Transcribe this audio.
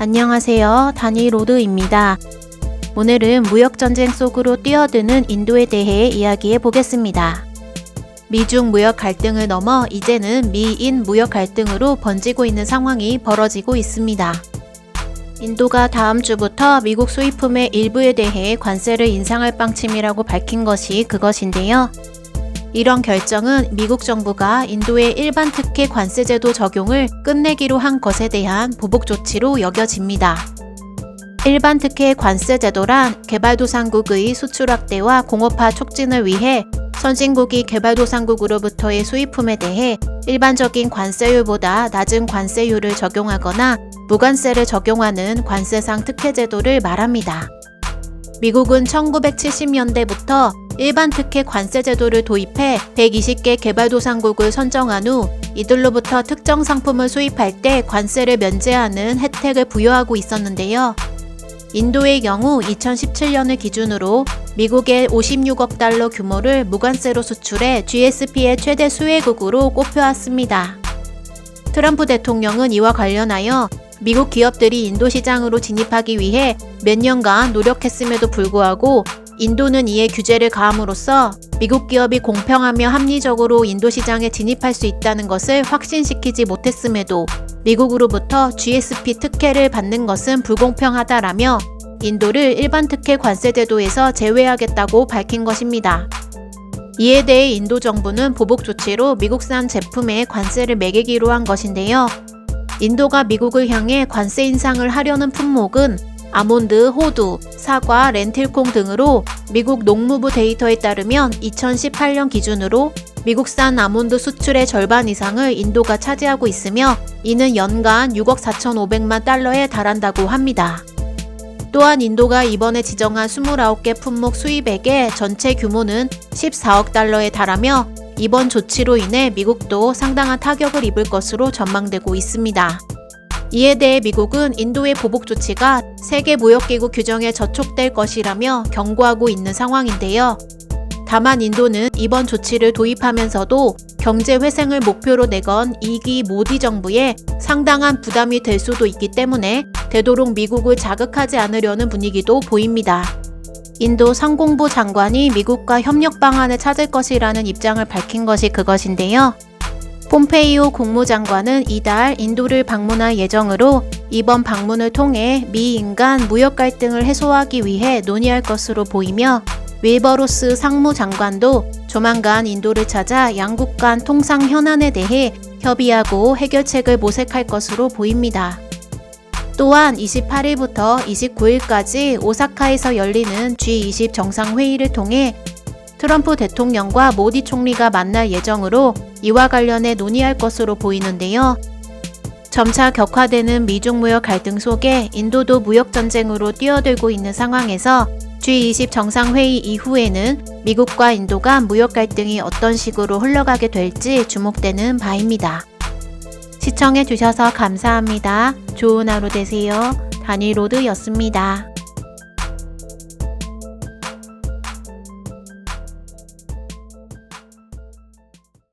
안녕하세요. 다니로드입니다. 오늘은 무역전쟁 속으로 뛰어드는 인도에 대해 이야기해 보겠습니다. 미중 무역 갈등을 넘어 이제는 미인 무역 갈등으로 번지고 있는 상황이 벌어지고 있습니다. 인도가 다음 주부터 미국 수입품의 일부에 대해 관세를 인상할 방침이라고 밝힌 것이 그것인데요. 이런 결정은 미국 정부가 인도의 일반 특혜 관세제도 적용을 끝내기로 한 것에 대한 보복 조치로 여겨집니다. 일반 특혜 관세제도란 개발도상국의 수출 확대와 공업화 촉진을 위해 선진국이 개발도상국으로부터의 수입품에 대해 일반적인 관세율보다 낮은 관세율을 적용하거나 무관세를 적용하는 관세상 특혜 제도를 말합니다. 미국은 1970년대부터 일반 특혜 관세 제도를 도입해 120개 개발도상국을 선정한 후 이들로부터 특정 상품을 수입할 때 관세를 면제하는 혜택을 부여하고 있었는데요. 인도의 경우 2017년을 기준으로 미국의 56억 달러 규모를 무관세로 수출해 GSP의 최대 수혜국으로 꼽혀왔습니다. 트럼프 대통령은 이와 관련하여 미국 기업들이 인도 시장으로 진입하기 위해 몇 년간 노력했음에도 불구하고 인도는 이에 규제를 가함으로써 미국 기업이 공평하며 합리적으로 인도 시장에 진입할 수 있다는 것을 확신시키지 못했음에도 미국으로부터 GSP 특혜를 받는 것은 불공평하다라며 인도를 일반 특혜 관세 제도에서 제외하겠다고 밝힌 것입니다. 이에 대해 인도 정부는 보복 조치로 미국산 제품에 관세를 매기기로 한 것인데요. 인도가 미국을 향해 관세 인상을 하려는 품목은 아몬드, 호두, 사과, 렌틸콩 등으로 미국 농무부 데이터에 따르면 2018년 기준으로 미국산 아몬드 수출의 절반 이상을 인도가 차지하고 있으며 이는 연간 6억 4,500만 달러에 달한다고 합니다. 또한 인도가 이번에 지정한 29개 품목 수입액의 전체 규모는 14억 달러에 달하며 이번 조치로 인해 미국도 상당한 타격을 입을 것으로 전망되고 있습니다. 이에 대해 미국은 인도의 보복 조치가 세계무역기구 규정에 저촉될 것이라며 경고하고 있는 상황인데요. 다만 인도는 이번 조치를 도입하면서도 경제 회생을 목표로 내건 2기 모디 정부에 상당한 부담이 될 수도 있기 때문에 되도록 미국을 자극하지 않으려는 분위기도 보입니다. 인도 상공부 장관이 미국과 협력 방안을 찾을 것이라는 입장을 밝힌 것이 그것인데요. 폼페이오 국무장관은 이달 인도를 방문할 예정으로 이번 방문을 통해 미인 간 무역 갈등을 해소하기 위해 논의할 것으로 보이며 윌버로스 상무장관도 조만간 인도를 찾아 양국 간 통상 현안에 대해 협의하고 해결책을 모색할 것으로 보입니다. 또한 28일부터 29일까지 오사카에서 열리는 G20 정상회의를 통해 트럼프 대통령과 모디 총리가 만날 예정으로 이와 관련해 논의할 것으로 보이는데요. 점차 격화되는 미중 무역 갈등 속에 인도도 무역 전쟁으로 뛰어들고 있는 상황에서 G20 정상회의 이후에는 미국과 인도 간 무역 갈등이 어떤 식으로 흘러가게 될지 주목되는 바입니다. 시청해 주셔서 감사합니다. 좋은 하루 되세요. 다니로드였습니다.